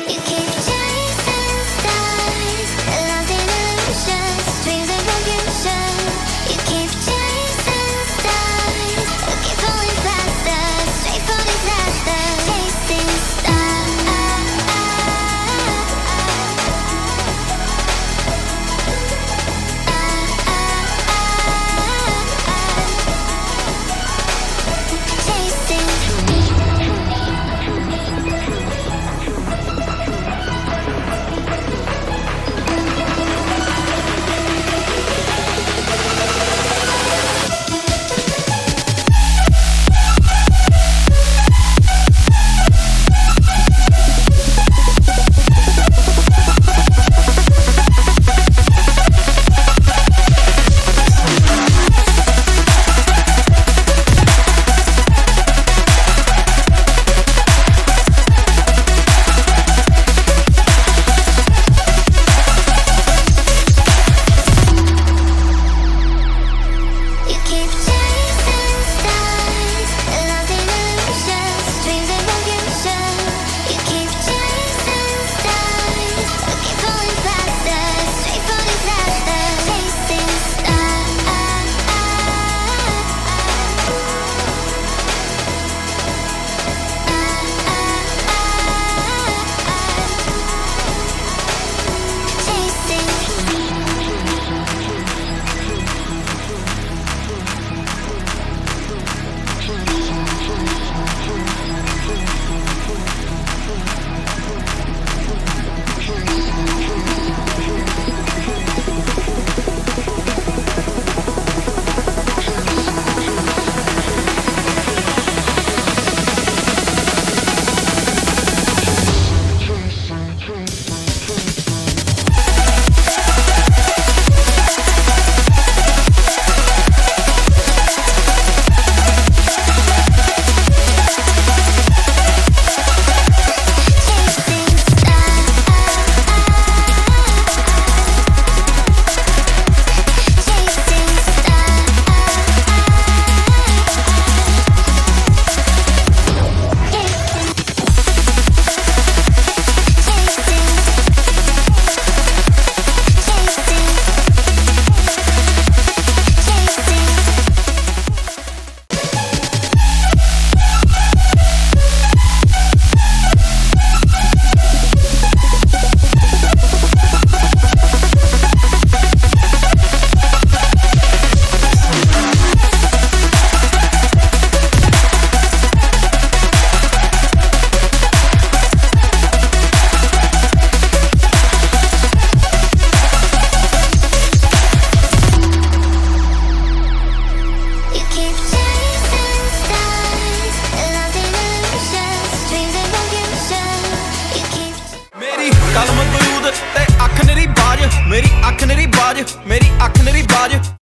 You keep chasing stars, lost in illusions, dreams of confusion. You keep chasing stars, keep falling faster, straight for disaster. Chasing stars. ਕਲਮ ਦੂਦ ਤੇ ਅੱਖ ਨਰੀ ਬਾਜ, ਮੇਰੀ ਅੱਖ ਨਰੀ ਬਾਜ, ਮੇਰੀ ਅੱਖ ਨਰੀ ਬਾਜ।